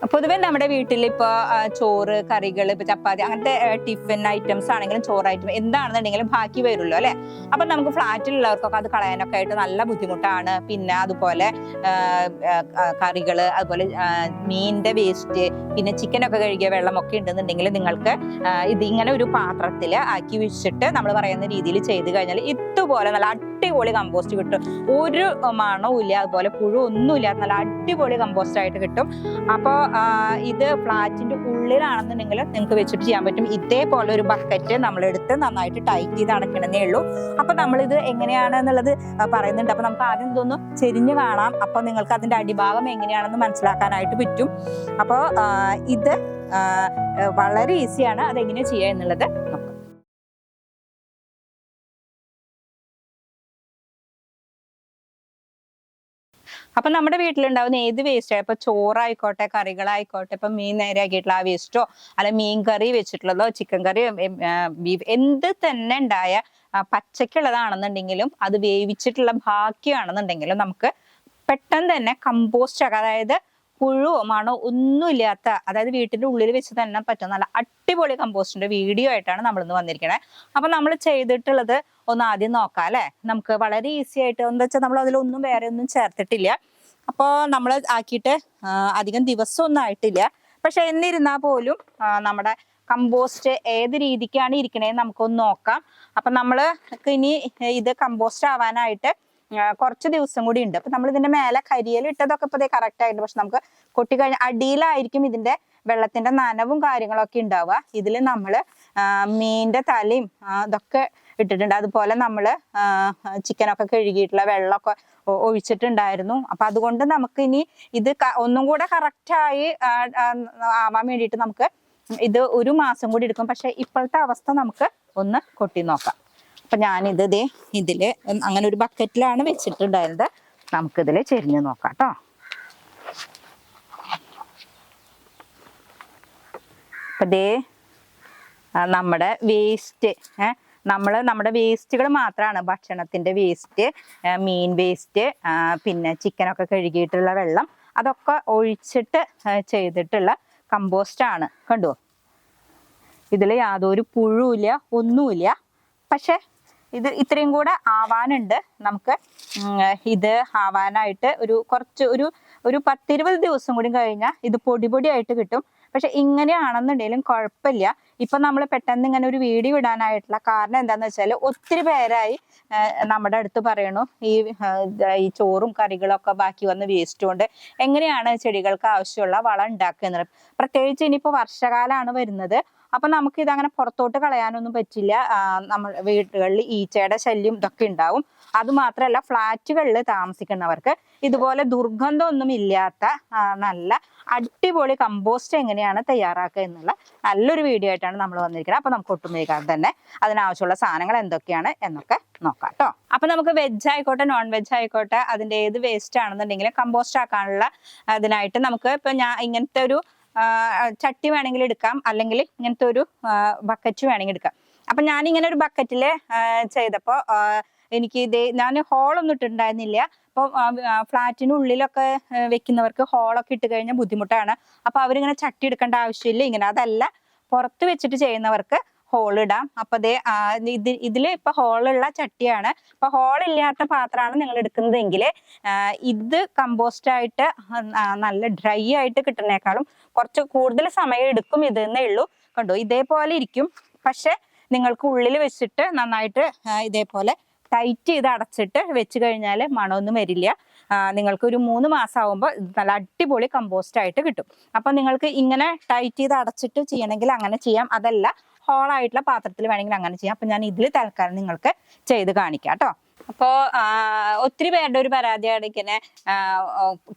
പൊതുവെ നമ്മുടെ വീട്ടിൽ ഇപ്പോൾ ചോറ് കറികൾ ഇപ്പൊ ചപ്പാത്തി അങ്ങനത്തെ ടിഫിൻ ഐറ്റംസ് ആണെങ്കിലും ചോറ് ഐറ്റം എന്താണെന്നുണ്ടെങ്കിലും ബാക്കി വരുമല്ലോ അല്ലെ. അപ്പൊ നമുക്ക് ഫ്ലാറ്റിലുള്ളവർക്കൊക്കെ അത് കളയാനൊക്കെ ആയിട്ട് നല്ല ബുദ്ധിമുട്ടാണ്. പിന്നെ അതുപോലെ കറികള്, അതുപോലെ മീനിന്റെ വേസ്റ്റ്, പിന്നെ ചിക്കനൊക്കെ കഴുകിയ വെള്ളമൊക്കെ ഉണ്ടെന്നുണ്ടെങ്കിൽ നിങ്ങൾക്ക് ഇത് ഇങ്ങനെ ഒരു പാത്രത്തിൽ ആക്കി വെച്ചിട്ട് നമ്മൾ പറയുന്ന രീതിയിൽ ചെയ്ത് കഴിഞ്ഞാൽ ഇതുപോലെ നല്ല അടിപൊളി കമ്പോസ്റ്റ് കിട്ടും. ഒരു മണവും ഇല്ല, അതുപോലെ പുഴു ഒന്നും ഇല്ലാത്ത നല്ല അടിപൊളി കമ്പോസ്റ്റ് ആയിട്ട് കിട്ടും. അപ്പോൾ ഇത് ഫ്ലാറ്റിന്റെ ഉള്ളിലാണെന്നുണ്ടെങ്കിൽ നിങ്ങൾക്ക് വെച്ചിട്ട് ചെയ്യാൻ പറ്റും. ഇതേപോലെ ഒരു ബക്കറ്റ് നമ്മളെടുത്ത് നന്നായിട്ട് ടൈറ്റ് ചെയ്ത് അടയ്ക്കണമെന്നേ ഉള്ളൂ. അപ്പൊ നമ്മളിത് എങ്ങനെയാണെന്നുള്ളത് പറയുന്നുണ്ട്. അപ്പൊ നമുക്ക് ആദ്യം ഇതൊന്ന് ചെരിഞ്ഞ് കാണാം. അപ്പൊ നിങ്ങൾക്ക് അതിന്റെ അടിഭാഗം എങ്ങനെയാണെന്ന് മനസ്സിലാക്കാനായിട്ട് പറ്റും. അപ്പോൾ ഇത് വളരെ ഈസിയാണ്. അതെങ്ങനെ ചെയ്യുക എന്നുള്ളത് നോക്കാം. അപ്പൊ നമ്മുടെ വീട്ടിലുണ്ടാവുന്ന ഏത് വേസ്റ്റ്, ഇപ്പൊ ചോറായിക്കോട്ടെ, കറികളായിക്കോട്ടെ, ഇപ്പൊ മീൻ നേരെയാക്കിയിട്ടുള്ള ആ വേസ്റ്റോ, അല്ലെ മീൻ കറി വെച്ചിട്ടുള്ളതോ, ചിക്കൻ കറി, ബീഫ്, എന്ത് തന്നെ ഉണ്ടായ പച്ചക്കുള്ളതാണെന്നുണ്ടെങ്കിലും അത് വേവിച്ചിട്ടുള്ള ബാക്കിയാണെന്നുണ്ടെങ്കിലും നമുക്ക് പെട്ടെന്ന് തന്നെ കമ്പോസ്റ്റ് ആക്കാം. അതായത് പുഴുവോ മണോ ഒന്നുമില്ലാത്ത, അതായത് വീട്ടിന്റെ ഉള്ളിൽ വെച്ച് തന്നെ പറ്റും നല്ല അടിപൊളി കമ്പോസ്റ്റിന്റെ വീഡിയോ ആയിട്ടാണ് നമ്മളിന്ന് വന്നിരിക്കണേ. അപ്പൊ നമ്മൾ ചെയ്തിട്ടുള്ളത് ഒന്ന് ആദ്യം നോക്കാം അല്ലെ. നമുക്ക് വളരെ ഈസി ആയിട്ട്, എന്താ വെച്ചാൽ നമ്മൾ അതിലൊന്നും വേറെ ഒന്നും ചേർത്തിട്ടില്ല. അപ്പോൾ നമ്മൾ ആക്കിയിട്ട് അധികം ദിവസമൊന്നും ആയിട്ടില്ല. പക്ഷെ എന്നിരുന്നാൽ പോലും നമ്മുടെ കമ്പോസ്റ്റ് ഏത് രീതിക്കാണ് ഇരിക്കണേന്ന് നമുക്കൊന്ന് നോക്കാം. അപ്പൊ നമ്മൾ ഇനി ഇത് കമ്പോസ്റ്റ് ആവാനായിട്ട് കുറച്ച് ദിവസം കൂടി ഉണ്ട്. അപ്പൊ നമ്മൾ ഇതിന്റെ മേലെ കരിയില ഇട്ടതൊക്കെ ഇപ്പൊ കറക്റ്റ് ആയിട്ട്, പക്ഷെ നമുക്ക് കൊട്ടിക്കഴിഞ്ഞ അടിയിലായിരിക്കും ഇതിന്റെ വെള്ളത്തിന്റെ നനവും കാര്യങ്ങളൊക്കെ ഉണ്ടാവുക. ഇതിൽ നമ്മള് മീനിന്റെ തലയും ഇതൊക്കെ ഇട്ടിട്ടുണ്ട്. അതുപോലെ നമ്മള് ചിക്കനൊക്കെ കഴുകിയിട്ടുള്ള വെള്ളമൊക്കെ ഒഴിച്ചിട്ടുണ്ടായിരുന്നു. അപ്പൊ അതുകൊണ്ട് നമുക്ക് ഇനി ഇത് ഒന്നും കൂടെ കറക്റ്റായി ആവാൻ വേണ്ടിയിട്ട് നമുക്ക് ഇത് ഒരു മാസം കൂടി എടുക്കും. പക്ഷെ ഇപ്പോഴത്തെ അവസ്ഥ നമുക്ക് ഒന്ന് കൊട്ടി നോക്കാം. അപ്പൊ ഞാനിത് ഇതില് അങ്ങനെ ഒരു ബക്കറ്റിലാണ് വെച്ചിട്ടുണ്ടായിരുന്നത്. നമുക്കിതില് ചെരിഞ്ഞു നോക്കാം കേട്ടോ. അപ്പൊ നമ്മുടെ വേസ്റ്റ്, നമ്മുടെ വേസ്റ്റുകൾ മാത്രമാണ്, ഭക്ഷണത്തിന്റെ വേസ്റ്റ്, മീൻ വേസ്റ്റ്, പിന്നെ ചിക്കനൊക്കെ കഴുകിയിട്ടുള്ള വെള്ളം, അതൊക്കെ ഒഴിച്ചിട്ട് ചെയ്തിട്ടുള്ള കമ്പോസ്റ്റ് ആണ്. കണ്ടോ, ഇതിൽ യാതൊരു പുഴുവില്ല, ഒന്നുമില്ല. പക്ഷെ ഇത് ഇത്രയും കൂടെ ആവാനുണ്ട്. നമുക്ക് ഇത് ആവാനായിട്ട് ഒരു 10-20 ദിവസം കൂടി കഴിഞ്ഞാൽ ഇത് പൊടിയായിട്ട് കിട്ടും. പക്ഷെ ഇങ്ങനെയാണെന്നുണ്ടെങ്കിലും കുഴപ്പമില്ല. ഇപ്പൊ നമ്മൾ പെട്ടെന്ന് ഇങ്ങനെ ഒരു വീഡിയോ ഇടാനായിട്ടുള്ള കാരണം എന്താന്ന് വെച്ചാൽ ഒത്തിരി പേരായി നമ്മുടെ അടുത്ത് പറയണു ഈ ചോറും കറികളൊക്കെ ബാക്കി വന്ന് വേസ്റ്റ് കൊണ്ട് എങ്ങനെയാണ് ചെടികൾക്ക് ആവശ്യമുള്ള വളം ഉണ്ടാക്കുക എന്നുള്ളത്. പ്രത്യേകിച്ച് ഇനിയിപ്പോ വർഷകാലമാണ് വരുന്നത്. അപ്പൊ നമുക്ക് ഇതങ്ങനെ പുറത്തോട്ട് കളയാനൊന്നും പറ്റില്ല. നമ്മൾ വീടുകളിൽ ഈച്ചയുടെ ശല്യം ഇതൊക്കെ ഉണ്ടാവും. അതുമാത്രമല്ല ഫ്ലാറ്റുകളിൽ താമസിക്കുന്നവർക്ക് ഇതുപോലെ ദുർഗന്ധമൊന്നും ഇല്ലാത്ത നല്ല അടിപൊളി കമ്പോസ്റ്റ് എങ്ങനെയാണ് തയ്യാറാക്കുക എന്നുള്ള നല്ലൊരു വീഡിയോ ആയിട്ടാണ് നമ്മൾ വന്നിരിക്കുന്നത്. അപ്പൊ നമുക്ക് ഒട്ടും വൈകാതെ തന്നെ അതിനാവശ്യമുള്ള സാധനങ്ങൾ എന്തൊക്കെയാണ് എന്നൊക്കെ നോക്കാം കേട്ടോ. അപ്പൊ നമുക്ക് വെജ് ആയിക്കോട്ടെ നോൺ വെജ് ആയിക്കോട്ടെ അതിന്റെ ഏത് വേസ്റ്റ് ആണെന്നുണ്ടെങ്കിലും കമ്പോസ്റ്റ് ആക്കാനുള്ള അതിനായിട്ട് നമുക്ക് ഇപ്പൊ ഞാൻ ഇങ്ങനത്തെ ഒരു ചട്ടി വേണമെങ്കിൽ എടുക്കാം, അല്ലെങ്കിൽ ഇങ്ങനത്തെ ഒരു ബക്കറ്റ് വേണമെങ്കിൽ എടുക്കാം. അപ്പൊ ഞാൻ ഇങ്ങനെ ഒരു ബക്കറ്റില് ചെയ്തപ്പോ എനിക്ക് ഞാൻ ഹോളൊന്നും ഇട്ടിട്ടുണ്ടായിരുന്നില്ല. അപ്പൊ ഫ്ലാറ്റിനുള്ളിലൊക്കെ വെക്കുന്നവർക്ക് ഹോളൊക്കെ ഇട്ട് കഴിഞ്ഞാൽ ബുദ്ധിമുട്ടാണ്. അപ്പൊ അവരിങ്ങനെ ചട്ടി എടുക്കേണ്ട ആവശ്യമില്ല. ഇങ്ങനെ അതല്ല, പുറത്ത് വെച്ചിട്ട് ചെയ്യുന്നവർക്ക് ഹോൾ ഇടാം. അപ്പൊ ഇതില് ഇപ്പൊ ഹോളുള്ള ചട്ടിയാണ്. ഇപ്പൊ ഹോളില്ലാത്ത പാത്രമാണ് നിങ്ങൾ എടുക്കുന്നതെങ്കിൽ ഇത് കമ്പോസ്റ്റ് ആയിട്ട് നല്ല ഡ്രൈ ആയിട്ട് കിട്ടുന്നേക്കാളും കുറച്ച് കൂടുതൽ സമയം എടുക്കും ഇതെന്നേ ഉള്ളൂ. കണ്ടോ, ഇതേപോലെ ഇരിക്കും. പക്ഷെ നിങ്ങൾക്ക് ഉള്ളിൽ വെച്ചിട്ട് നന്നായിട്ട് ഇതേപോലെ ടൈറ്റ് ചെയ്ത് അടച്ചിട്ട് വെച്ച് കഴിഞ്ഞാൽ മണമൊന്നും വരില്ല. നിങ്ങൾക്ക് ഒരു 3 മാസം ആകുമ്പോൾ നല്ല അടിപൊളി കമ്പോസ്റ്റ് ആയിട്ട് കിട്ടും. അപ്പൊ നിങ്ങൾക്ക് ഇങ്ങനെ ടൈറ്റ് ചെയ്ത് അടച്ചിട്ട് ചെയ്യണമെങ്കിൽ അങ്ങനെ ചെയ്യാം. അതല്ല ഹോളായിട്ടുള്ള പാത്രത്തിൽ വേണമെങ്കിൽ അങ്ങനെ ചെയ്യാം. അപ്പൊ ഞാൻ ഇതിൽ തൽക്കാലം നിങ്ങൾക്ക് ചെയ്ത് കാണിക്കാം കേട്ടോ. അപ്പോൾ ഒത്തിരി പേരുടെ ഒരു പരാതിയാണ് ഇങ്ങനെ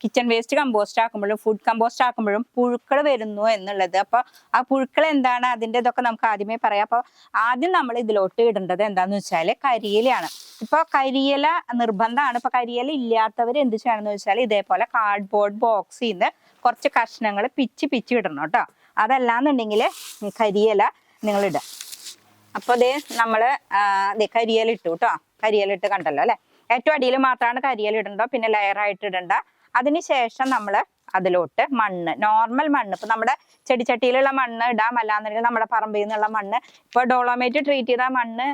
കിച്ചൺ വേസ്റ്റ് കമ്പോസ്റ്റ് ആക്കുമ്പോഴും ഫുഡ് കമ്പോസ്റ്റ് ആക്കുമ്പോഴും പുഴുക്കൾ വരുന്നു എന്നുള്ളത്. അപ്പോൾ ആ പുഴുക്കൾ എന്താണ് അതിൻ്റെ ഇതൊക്കെ നമുക്ക് ആദ്യമേ പറയാം. അപ്പോൾ ആദ്യം നമ്മൾ ഇതിലോട്ട് ഇടേണ്ടത് എന്താന്ന് വെച്ചാൽ കരിയിലയാണ്. ഇപ്പോൾ കരിയില നിർബന്ധമാണ്. ഇപ്പോൾ കരിയില ഇല്ലാത്തവർ എന്ത് ചെയ്യണമെന്ന് വെച്ചാൽ ഇതേപോലെ കാർഡ്ബോർഡ് ബോക്സിൽ നിന്ന് കുറച്ച് കഷ്ണങ്ങൾ പിച്ച് ഇടണം കേട്ടോ. അതല്ലാന്നുണ്ടെങ്കിൽ കരിയില നിങ്ങൾ ഇടുക. അപ്പോൾ നമ്മൾ കരിയില ഇട്ടു കേട്ടോ. കരിയിലിട്ട് കണ്ടല്ലോ അല്ലെ. ഏറ്റവും അടിയിൽ മാത്രമാണ് കരിയില ഇടണ്ടോ, പിന്നെ ലെയറായിട്ട് ഇടണ്ട. അതിനുശേഷം നമ്മൾ അതിലോട്ട് മണ്ണ്, നോർമൽ മണ്ണ്, ഇപ്പൊ നമ്മുടെ ചെടിച്ചട്ടിയിലുള്ള മണ്ണ് ഇടാം, അല്ലാന്നുണ്ടെങ്കിൽ നമ്മുടെ പറമ്പിൽ നിന്നുള്ള മണ്ണ്. ഇപ്പൊ ഡോളോമേറ്റ് ട്രീറ്റ് ചെയ്ത മണ്ണ്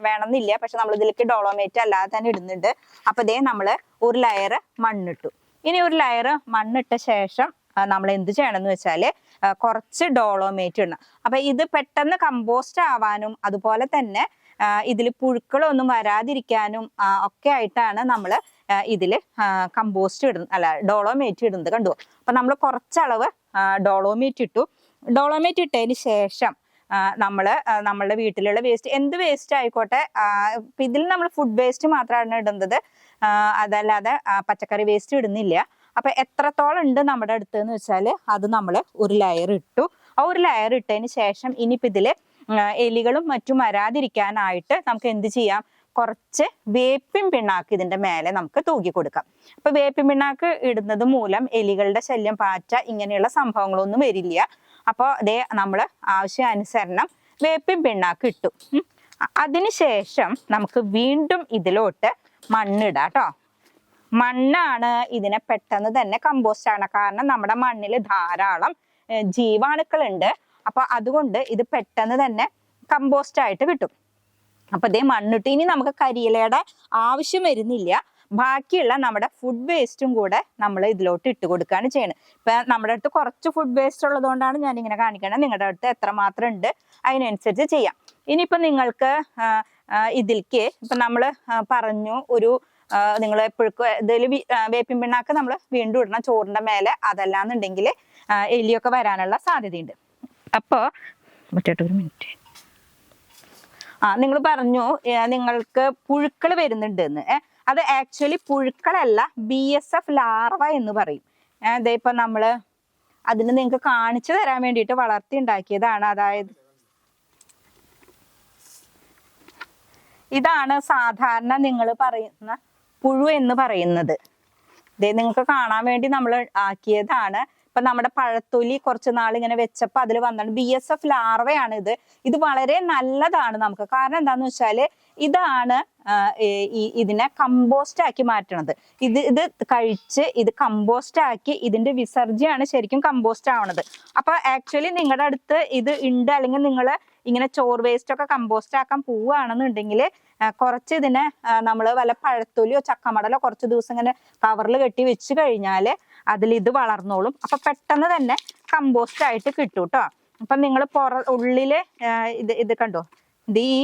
വേണമെന്നില്ല, പക്ഷെ നമ്മൾ ഇതിലേക്ക് ഡോളോമേറ്റ് അല്ലാതെ തന്നെ ഇടുന്നുണ്ട്. അപ്പൊ ഇതേ നമ്മള് ഒരു ലെയർ മണ്ണിട്ടു. ഇനി ഒരു ലെയർ മണ്ണിട്ട ശേഷം നമ്മൾ എന്ത് ചെയ്യണം എന്ന് വെച്ചാല് കുറച്ച് ഡോളോമേറ്റ് ഇടണം. അപ്പൊ ഇത് പെട്ടെന്ന് കമ്പോസ്റ്റ് ആവാനും അതുപോലെ തന്നെ ഇതിൽ പുഴുക്കളൊന്നും വരാതിരിക്കാനും ഒക്കെ ആയിട്ടാണ് നമ്മൾ ഇതിൽ കമ്പോസ്റ്റ് ഇടുന്നത്, അല്ല ഡോളോമേറ്റ് ഇടുന്നത്. കണ്ടു? അപ്പൊ നമ്മൾ കുറച്ചളവ് ഡോളോമേറ്റ് ഇട്ടു. ഡോളോമേറ്റ് ഇട്ടതിന് ശേഷം നമ്മളുടെ വീട്ടിലുള്ള വേസ്റ്റ്, എന്ത് വേസ്റ്റ് ആയിക്കോട്ടെ, ഇതിൽ നമ്മൾ ഫുഡ് വേസ്റ്റ് മാത്രമാണ് ഇടുന്നത്, അതല്ലാതെ പച്ചക്കറി വേസ്റ്റ് ഇടുന്നില്ല. അപ്പൊ എത്രത്തോളം ഉണ്ട് നമ്മുടെ അടുത്ത് എന്ന് വെച്ചാല് അത് നമ്മൾ ഒരു ലെയർ ഇട്ടു. ആ ഒരു ലെയർ ഇട്ടതിന് ശേഷം ഇനിയിപ്പോ ഇതില് എലികളും മറ്റും വരാതിരിക്കാനായിട്ട് നമുക്ക് എന്ത് ചെയ്യാം, കുറച്ച് വേപ്പിൻ പിണ്ണാക്ക് ഇതിന്റെ മേലെ നമുക്ക് തൂക്കി കൊടുക്കാം. അപ്പൊ വേപ്പിൻ പിണ്ണാക്ക് ഇടുന്നത് മൂലം എലികളുടെ ശല്യം, പാറ്റ, ഇങ്ങനെയുള്ള സംഭവങ്ങളൊന്നും വരില്ല. അപ്പൊ അതേ നമ്മള് ആവശ്യാനുസരണം വേപ്പിൻ പിണ്ണാക്ക് ഇട്ടു. അതിനുശേഷം നമുക്ക് വീണ്ടും ഇതിലോട്ട് മണ്ണിടാം കേട്ടോ. മണ്ണാണ് ഇതിനെ പെട്ടെന്ന് തന്നെ കമ്പോസ്റ്റ് ആണ്, കാരണം നമ്മുടെ മണ്ണിൽ ധാരാളം ജീവാണുക്കളുണ്ട്. അപ്പൊ അതുകൊണ്ട് ഇത് പെട്ടെന്ന് തന്നെ കമ്പോസ്റ്റ് ആയിട്ട് കിട്ടും. അപ്പൊ ഇതേ മണ്ണിട്ട് ഇനി നമുക്ക് കരിയിലയുടെ ആവശ്യം വരുന്നില്ല. ബാക്കിയുള്ള നമ്മുടെ ഫുഡ് വേസ്റ്റും കൂടെ നമ്മൾ ഇതിലോട്ട് ഇട്ട് കൊടുക്കുകയാണ് ചെയ്യുന്നത്. ഇപ്പൊ നമ്മുടെ അടുത്ത് കുറച്ച് ഫുഡ് വേസ്റ്റ് ഉള്ളത് കൊണ്ടാണ് ഞാൻ ഇങ്ങനെ കാണിക്കുന്നത്. നിങ്ങളുടെ അടുത്ത് എത്രമാത്രം ഉണ്ട് അതിനനുസരിച്ച് ചെയ്യാം. ഇനിയിപ്പോ നിങ്ങൾക്ക് ഇതിലേക്ക് ഇപ്പൊ നമ്മൾ പറഞ്ഞു, ഒരു നിങ്ങൾ എപ്പോഴും ഇതിൽ വേപ്പിൻ പിണ്ണാക്ക് നമ്മൾ വീണ്ടും ഇടണം ചോറിന്റെ മേലെ, അതല്ലാന്നുണ്ടെങ്കിൽ എലിയൊക്കെ വരാനുള്ള സാധ്യതയുണ്ട്. അപ്പോ ഒരു മിനിറ്റ്, നിങ്ങൾ പറഞ്ഞു നിങ്ങൾക്ക് പുഴുക്കൾ വരുന്നുണ്ട് എന്ന്. അത് ആക്ച്വലി പുഴുക്കളല്ല, BSF ലാർവ എന്ന് പറയും. ഇപ്പൊ നമ്മള് അതിന് നിങ്ങൾക്ക് കാണിച്ചു തരാൻ വേണ്ടിയിട്ട് വളർത്തി ഉണ്ടാക്കിയതാണ്. അതായത് ഇതാണ് സാധാരണ നിങ്ങൾ പറയുന്ന പുഴു എന്ന് പറയുന്നത്. നിങ്ങൾക്ക് കാണാൻ വേണ്ടി നമ്മൾ ആക്കിയതാണ്. ഇപ്പൊ നമ്മുടെ പഴത്തൊലി കുറച്ച് നാൾ ഇങ്ങനെ വെച്ചപ്പോ അതിൽ വന്നിട്ട് BSF ലാർവയാണ് ഇത്. ഇത് വളരെ നല്ലതാണ് നമുക്ക്. കാരണം എന്താന്ന് വെച്ചാല് ഇതാണ് ഇതിനെ കമ്പോസ്റ്റ് ആക്കി മാറ്റണത്. ഇത് കഴിച്ച് ഇത് കമ്പോസ്റ്റ് ആക്കി ഇതിന്റെ വിസർജ്യമാണ് ശരിക്കും കമ്പോസ്റ്റ് ആവണത്. അപ്പൊ ആക്ച്വലി നിങ്ങളുടെ അടുത്ത് ഇത് ഉണ്ട്, അല്ലെങ്കിൽ നിങ്ങൾ ഇങ്ങനെ ചോറ് വേസ്റ്റ് ഒക്കെ കമ്പോസ്റ്റ് ആക്കാൻ പോവുകയാണെന്നുണ്ടെങ്കിൽ കുറച്ച് ഇതിനെ നമ്മൾ വല്ല പഴത്തൊലിയോ ചക്കമടലോ കുറച്ച് ദിവസം ഇങ്ങനെ കവറിൽ കെട്ടി വെച്ച് കഴിഞ്ഞാല് അതിൽ ഇത് വളർന്നോളും. അപ്പൊ പെട്ടെന്ന് തന്നെ കമ്പോസ്റ്റ് ആയിട്ട് കിട്ടും കേട്ടോ. അപ്പൊ നിങ്ങൾ ഉള്ളില് ഇത് കണ്ടോ, ഇത് ഈ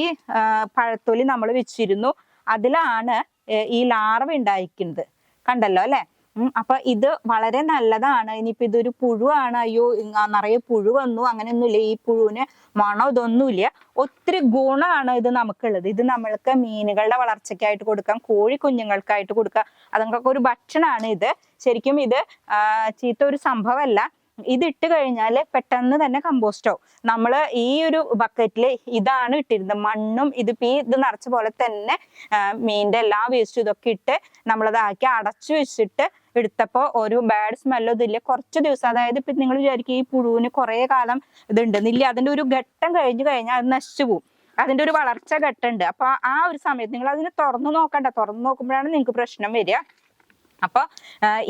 പഴത്തൊലി നമ്മൾ വെച്ചിരുന്നു, അതിലാണ് ഈ ലാർവ ഉണ്ടായിരിക്കുന്നത്. കണ്ടല്ലോ അല്ലെ? അപ്പൊ ഇത് വളരെ നല്ലതാണ്. ഇനിയിപ്പോ ഇതൊരു പുഴുവാണ്, അയ്യോ നിറയെ പുഴു വന്നു, അങ്ങനെയൊന്നുമില്ല. ഈ പുഴുവിന് മണം ഇതൊന്നുമില്ല. ഒത്തിരി ഗുണമാണ് ഇത് നമുക്കുള്ളത്. ഇത് നമ്മൾക്ക് മീനുകളുടെ വളർച്ചയ്ക്കായിട്ട് കൊടുക്കാം, കോഴി കുഞ്ഞുങ്ങൾക്കായിട്ട് കൊടുക്കാം. അതുങ്ങൾക്ക് ഒരു ഭക്ഷണമാണ് ഇത്. ശരിക്കും ഇത് ചീത്ത ഒരു സംഭവമല്ല. ഇതിട്ട് കഴിഞ്ഞാൽ പെട്ടെന്ന് തന്നെ കമ്പോസ്റ്റ് ആവും. നമ്മള് ഈ ഒരു ബക്കറ്റില് ഇതാണ് ഇട്ടിരുന്നത്, മണ്ണും ഇത് നിറച്ച പോലെ തന്നെ മീനിന്റെ എല്ലാ വേസ്റ്റും ഇതൊക്കെ ഇട്ട് നമ്മളതാക്കി അടച്ചു വെച്ചിട്ട് എടുത്തപ്പോ ഒരു ബാഡ് സ്മെല്ലോ ഇതില്ല. കുറച്ച് ദിവസം, അതായത് ഇപ്പൊ നിങ്ങൾ വിചാരിക്കും ഈ പുഴുവിന് കുറെ കാലം ഇതുണ്ടെന്നില്ല, അതിന്റെ ഒരു ഘട്ടം കഴിഞ്ഞു കഴിഞ്ഞാൽ അത് നശിച്ചു പോകും. അതിന്റെ ഒരു വളർച്ച ഘട്ടമുണ്ട്. അപ്പൊ ആ ഒരു സമയത്ത് നിങ്ങൾ അതിന് തുറന്നു നോക്കണ്ട. തുറന്നു നോക്കുമ്പോഴാണ് നിങ്ങൾക്ക് പ്രശ്നം വരിക. അപ്പൊ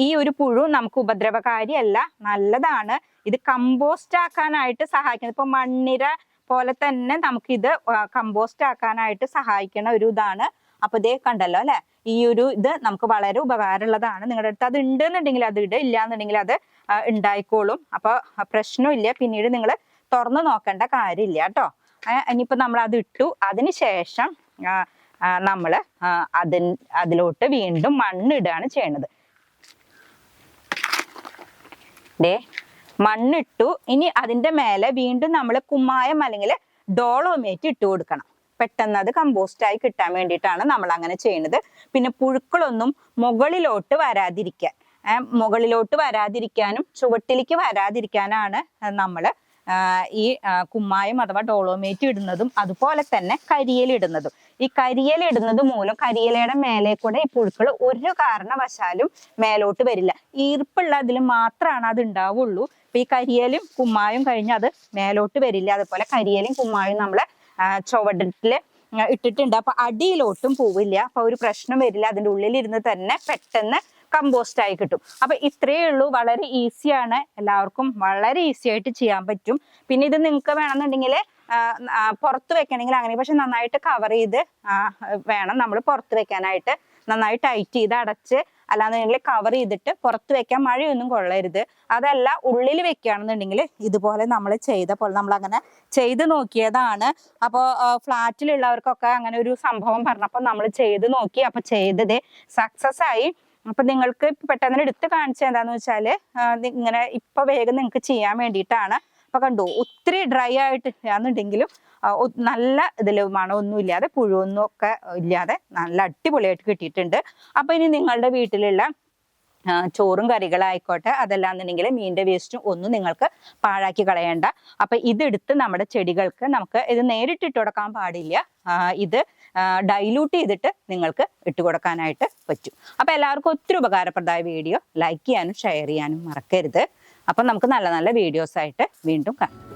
ഈ ഒരു പുഴു നമുക്ക് ഉപദ്രവകാരിയല്ല, നല്ലതാണ്. ഇത് കമ്പോസ്റ്റ് ആക്കാനായിട്ട് സഹായിക്കുന്നത്. ഇപ്പൊ മണ്ണിര പോലെ തന്നെ നമുക്ക് ഇത് കമ്പോസ്റ്റ് ആക്കാനായിട്ട് സഹായിക്കുന്ന ഒരു ഇതാണ്. അപ്പൊ ഇതേ കണ്ടല്ലോ അല്ലെ, ഈ ഒരു ഇത് നമുക്ക് വളരെ ഉപകാരമുള്ളതാണ്. നിങ്ങളുടെ അടുത്ത് അത് ഉണ്ടെന്നുണ്ടെങ്കിൽ അത് ഇടുക, ഇല്ലാന്നുണ്ടെങ്കിൽ അത് ഉണ്ടായിക്കോളും. അപ്പൊ പ്രശ്നമില്ല. പിന്നീട് നിങ്ങൾ തുറന്നു നോക്കേണ്ട കാര്യമില്ല കേട്ടോ. ഇനിയിപ്പോ നമ്മൾ അത് ഇട്ടു. അതിനുശേഷം നമ്മള് അതിലോട്ട് വീണ്ടും മണ്ണിടുകയാണ് ചെയ്യണത്. മണ്ണിട്ടു. ഇനി അതിന്റെ മേലെ വീണ്ടും നമ്മൾ കുമ്മായം അല്ലെങ്കിൽ ഡോളോമേറ്റ് ഇട്ട് കൊടുക്കണം. പെട്ടെന്ന് അത് കമ്പോസ്റ്റായി കിട്ടാൻ വേണ്ടിയിട്ടാണ് നമ്മൾ അങ്ങനെ ചെയ്യുന്നത്. പിന്നെ പുഴുക്കളൊന്നും മുകളിലോട്ട് വരാതിരിക്കാനും ചുവട്ടിലേക്ക് വരാതിരിക്കാനാണ് നമ്മൾ ഈ കുമ്മായം അഥവാ ഡോളോമേറ്റ് ഇടുന്നതും അതുപോലെ തന്നെ കരിയില ഇടുന്നതും. ഈ കരിയില ഇടുന്നത് മൂലം കരിയിലയുടെ മേലെ കൂടെ ഈ പുഴുക്കൾ ഒരു കാരണവശാലും മേലോട്ട് വരില്ല. ഈർപ്പുള്ള അതിൽ മാത്രമാണ് അത് ഉണ്ടാവുള്ളൂ. അപ്പൊ ഈ കരിയിലും കുമ്മായും കഴിഞ്ഞ് അത് മേലോട്ട് വരില്ല. അതുപോലെ കരിയിലും കുമ്മായും നമ്മള് ചുവട്ടില് ഇട്ടിട്ടുണ്ട്. അപ്പൊ അടിയിലോട്ടും പോവില്ല. അപ്പൊ ഒരു പ്രശ്നം വരില്ല. അതിന്റെ ഉള്ളിലിരുന്ന് തന്നെ പെട്ടെന്ന് കമ്പോസ്റ്റ് ആയി കിട്ടും. അപ്പൊ ഇത്രയേ ഉള്ളൂ, വളരെ ഈസിയാണ്, എല്ലാവർക്കും വളരെ ഈസി ആയിട്ട് ചെയ്യാൻ പറ്റും. പിന്നെ ഇത് നിങ്ങൾക്ക് വേണമെന്നുണ്ടെങ്കിൽ പുറത്ത് വെക്കണമെങ്കിൽ അങ്ങനെ, പക്ഷെ നന്നായിട്ട് കവർ ചെയ്ത് വേണം നമ്മൾ പുറത്ത് വെക്കാനായിട്ട്. നന്നായി ടൈറ്റ് ചെയ്ത് അടച്ച്, അല്ലാന്നുണ്ടെങ്കിൽ കവർ ചെയ്തിട്ട് പുറത്ത് വെക്കാൻ, മഴയൊന്നും കൊള്ളരുത്. അതല്ല ഉള്ളിൽ വെക്കുകയാണെന്നുണ്ടെങ്കിൽ ഇതുപോലെ നമ്മൾ ചെയ്ത പോലെ നമ്മൾ അങ്ങനെ ചെയ്ത് നോക്കിയതാണ്. അപ്പോൾ ഫ്ലാറ്റിലുള്ളവർക്കൊക്കെ അങ്ങനെ ഒരു സംഭവം പറഞ്ഞപ്പോൾ നമ്മൾ ചെയ്ത് നോക്കി, അപ്പൊ ചെയ്തത് സക്സസ് ആയി. അപ്പൊ നിങ്ങൾക്ക് പെട്ടെന്ന് എടുത്ത് കാണിച്ച എന്താന്ന് വെച്ചാല് ഇങ്ങനെ ഇപ്പൊ വേഗം നിങ്ങൾക്ക് ചെയ്യാൻ വേണ്ടിയിട്ടാണ്. അപ്പൊ കണ്ടു, ഒത്തിരി ഡ്രൈ ആയിട്ട് ഇല്ലാന്നുണ്ടെങ്കിലും നല്ല ഇതിൽ മണമൊന്നും ഇല്ലാതെ പുഴുവൊന്നും ഒക്കെ ഇല്ലാതെ നല്ല അടിപൊളിയായിട്ട് കിട്ടിയിട്ടുണ്ട്. അപ്പൊ ഇനി നിങ്ങളുടെ വീട്ടിലുള്ള ചോറും കറികളായിക്കോട്ടെ, അതല്ലാന്നുണ്ടെങ്കിൽ മീനിന്റെ വേസ്റ്റും ഒന്നും നിങ്ങൾക്ക് പാഴാക്കി കളയണ്ട. അപ്പൊ ഇതെടുത്ത് നമ്മുടെ ചെടികൾക്ക് നമുക്ക് ഇത് നേരിട്ട് ഇട്ട് കൊടുക്കാൻ പാടില്ല, ഇത് ഡൈലൂട്ട് ചെയ്തിട്ട് നിങ്ങൾക്ക് ഇട്ട് കൊടുക്കാനായിട്ട് പറ്റും. അപ്പൊ എല്ലാവർക്കും ഒത്തിരി ഉപകാരപ്രദമായ വീഡിയോ ലൈക്ക് ചെയ്യാനും ഷെയർ ചെയ്യാനും മറക്കരുത്. അപ്പൊ നമുക്ക് നല്ല നല്ല വീഡിയോസ് ആയിട്ട് വീണ്ടും കാണാം.